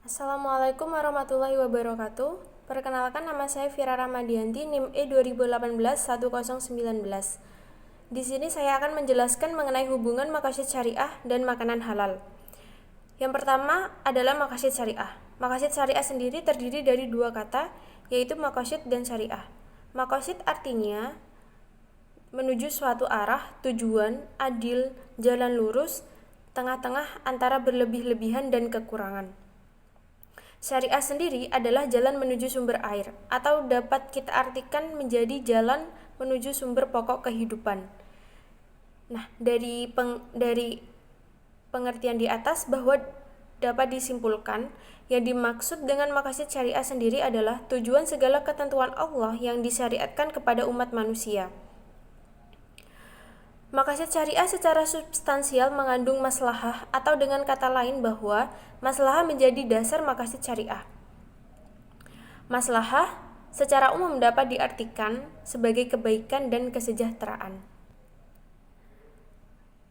Assalamualaikum warahmatullahi wabarakatuh. Perkenalkan, nama saya Vira Ramadianti, NIM E 2018-1019. Di sini saya akan menjelaskan mengenai hubungan maqasid syariah dan makanan halal. Yang pertama adalah maqasid syariah. Maqasid syariah sendiri terdiri dari dua kata, yaitu maqasid dan syariah. Maqasid artinya menuju suatu arah, tujuan, adil, jalan lurus, tengah-tengah antara berlebih-lebihan dan kekurangan. Syariah sendiri adalah jalan menuju sumber air, atau dapat kita artikan menjadi jalan menuju sumber pokok kehidupan. Nah, dari pengertian di atas bahwa dapat disimpulkan yang dimaksud dengan maqasid syariah sendiri adalah tujuan segala ketentuan Allah yang disyariatkan kepada umat manusia. Maqasid syariah secara substansial mengandung maslahah, atau dengan kata lain bahwa maslahah menjadi dasar maqasid syariah. Maslahah secara umum dapat diartikan sebagai kebaikan dan kesejahteraan.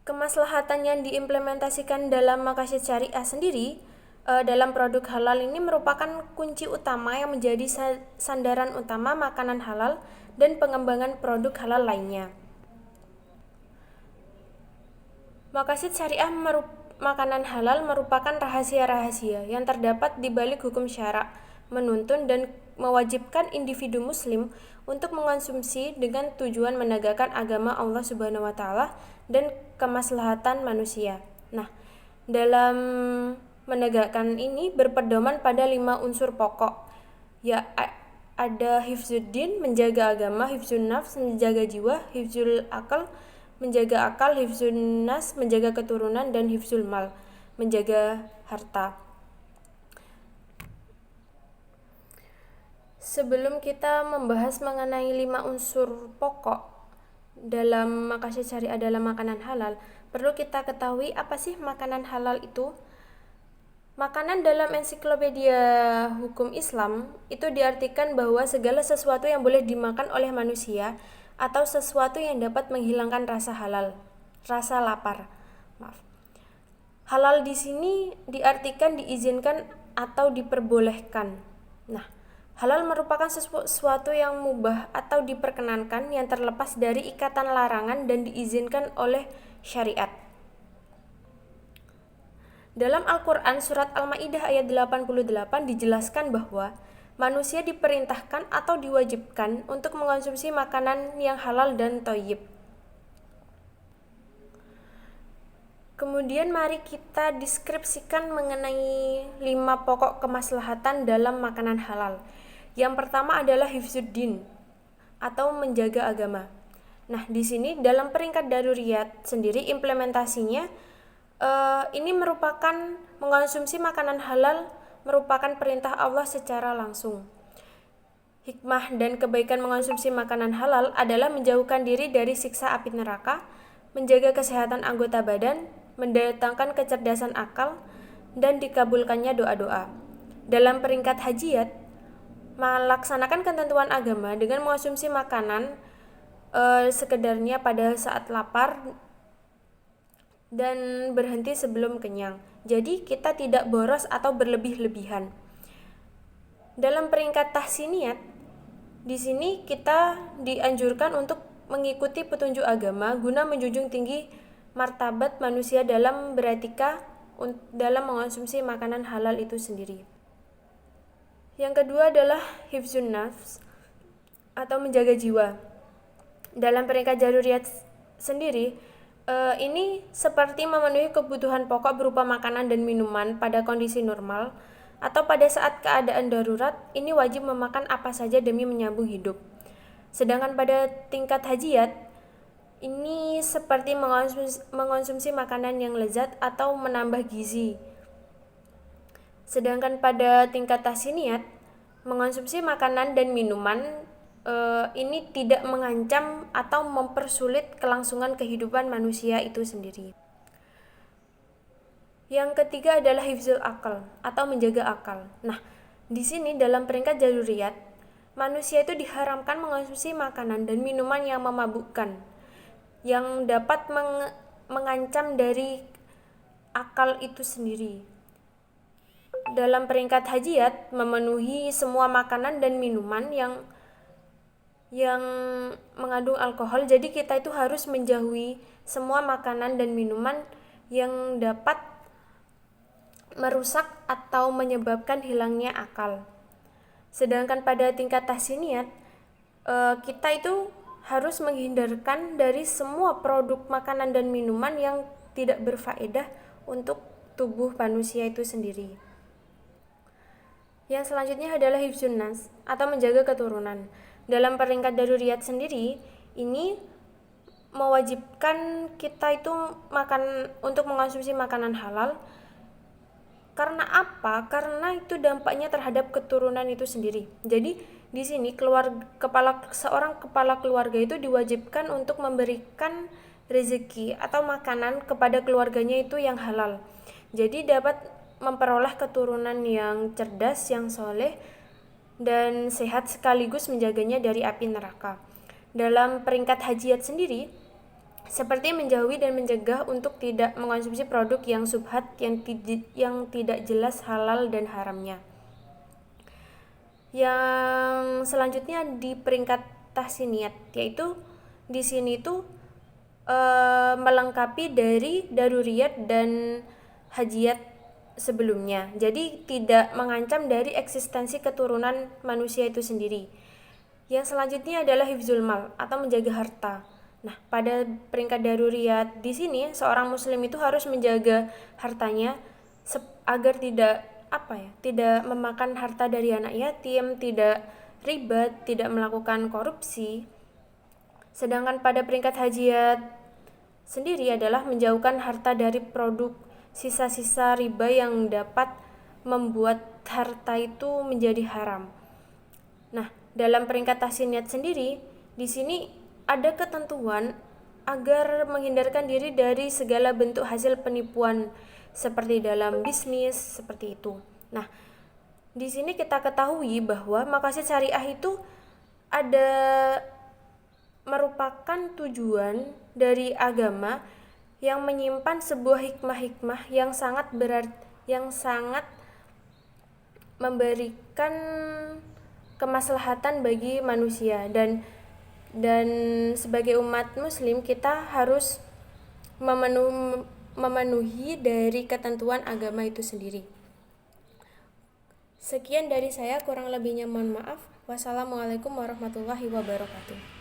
Kemaslahatan yang diimplementasikan dalam maqasid syariah sendiri dalam produk halal ini merupakan kunci utama yang menjadi sandaran utama makanan halal dan pengembangan produk halal lainnya. Maqasid syariah makanan halal merupakan rahasia-rahasia yang terdapat di balik hukum syara, menuntun dan mewajibkan individu muslim untuk mengonsumsi dengan tujuan menegakkan agama Allah Subhanahu wa taala dan kemaslahatan manusia. Nah, dalam menegakkan ini berpedoman pada 5 unsur pokok. Ya, ada hifzuddin, menjaga agama; hifzun nafs, menjaga jiwa; hifzul akal, menjaga akal; hifzun nas, menjaga keturunan; dan hifzul mal, menjaga harta. Sebelum kita membahas mengenai 5 unsur pokok dalam maqasid syariah dalam makanan halal, perlu kita ketahui apa sih makanan halal itu. Makanan dalam ensiklopedia hukum Islam itu diartikan bahwa segala sesuatu yang boleh dimakan oleh manusia atau sesuatu yang dapat menghilangkan rasa lapar. Halal di sini diartikan diizinkan atau diperbolehkan. Nah, halal merupakan sesuatu yang mubah atau diperkenankan yang terlepas dari ikatan larangan dan diizinkan oleh syariat. Dalam Al-Quran surat Al-Ma'idah ayat 88 dijelaskan bahwa manusia diperintahkan atau diwajibkan untuk mengonsumsi makanan yang halal dan thayyib. Kemudian mari kita deskripsikan mengenai 5 pokok kemaslahatan dalam makanan halal. Yang pertama adalah hifzuddin atau menjaga agama. Nah, di sini dalam peringkat daruriyat sendiri implementasinya ini merupakan mengonsumsi makanan halal merupakan perintah Allah secara langsung. Hikmah dan kebaikan mengonsumsi makanan halal adalah menjauhkan diri dari siksa api neraka, menjaga kesehatan anggota badan, mendatangkan kecerdasan akal, dan dikabulkannya doa-doa. Dalam peringkat hajiyat, melaksanakan ketentuan agama dengan mengonsumsi makanan sekedarnya pada saat lapar dan berhenti sebelum kenyang. Jadi kita tidak boros atau berlebih-lebihan. Dalam peringkat tahsiniyat, di sini kita dianjurkan untuk mengikuti petunjuk agama guna menjunjung tinggi martabat manusia dalam beretika dalam mengonsumsi makanan halal itu sendiri. Yang kedua adalah hifzun nafs atau menjaga jiwa. Dalam peringkat daruriyat sendiri, ini seperti memenuhi kebutuhan pokok berupa makanan dan minuman pada kondisi normal, atau pada saat keadaan darurat ini wajib memakan apa saja demi menyambung hidup. Sedangkan pada tingkat hajiyat ini seperti mengonsumsi makanan yang lezat atau menambah gizi. Sedangkan pada tingkat tahsiniyat, mengonsumsi makanan dan minuman ini tidak mengancam atau mempersulit kelangsungan kehidupan manusia itu sendiri. Yang ketiga adalah hifzul akal atau menjaga akal. Nah, di sini dalam peringkat daruriyat, manusia itu diharamkan mengonsumsi makanan dan minuman yang memabukkan, yang dapat mengancam dari akal itu sendiri. dalam peringkat hajiyat memenuhi semua makanan dan minuman yang mengandung alkohol. Jadi kita itu harus menjauhi semua makanan dan minuman yang dapat merusak atau menyebabkan hilangnya akal. Sedangkan pada tingkat tahsiniyat, kita itu harus menghindarkan dari semua produk makanan dan minuman yang tidak berfaedah untuk tubuh manusia itu sendiri. Yang selanjutnya adalah hifzun nas atau menjaga keturunan. Dalam peringkat daruriyat sendiri, ini mewajibkan kita itu untuk mengonsumsi makanan halal. Karena apa? Karena itu dampaknya terhadap keturunan itu sendiri. Jadi di sini seorang kepala keluarga itu diwajibkan untuk memberikan rezeki atau makanan kepada keluarganya itu yang halal. Jadi dapat memperoleh keturunan yang cerdas, yang soleh dan sehat, sekaligus menjaganya dari api neraka. Dalam peringkat hajiyat sendiri, seperti menjauhi dan mencegah untuk tidak mengonsumsi produk yang subhat, yang tidak jelas halal dan haramnya. Yang selanjutnya di peringkat tahsiniyat, yaitu di sini tuh melengkapi dari daruriyat dan hajiyat sebelumnya. Jadi tidak mengancam dari eksistensi keturunan manusia itu sendiri. Yang selanjutnya adalah hifzul mal atau menjaga harta. Nah, pada peringkat daruriyat di sini seorang muslim itu harus menjaga hartanya agar tidak memakan harta dari anak yatim, tidak riba, tidak melakukan korupsi. Sedangkan pada peringkat hajiyat sendiri adalah menjauhkan harta dari produk sisa-sisa riba yang dapat membuat harta itu menjadi haram. Nah, dalam peringkat tahsiniyat sendiri, di sini ada ketentuan agar menghindarkan diri dari segala bentuk hasil penipuan seperti dalam bisnis seperti itu. Nah, di sini kita ketahui bahwa maqasid syariah itu merupakan tujuan dari agama yang menyimpan sebuah hikmah-hikmah yang sangat memberikan kemaslahatan bagi manusia, dan sebagai umat muslim kita harus memenuhi dari ketentuan agama itu sendiri. Sekian dari saya, kurang lebihnya mohon maaf. Wassalamualaikum warahmatullahi wabarakatuh.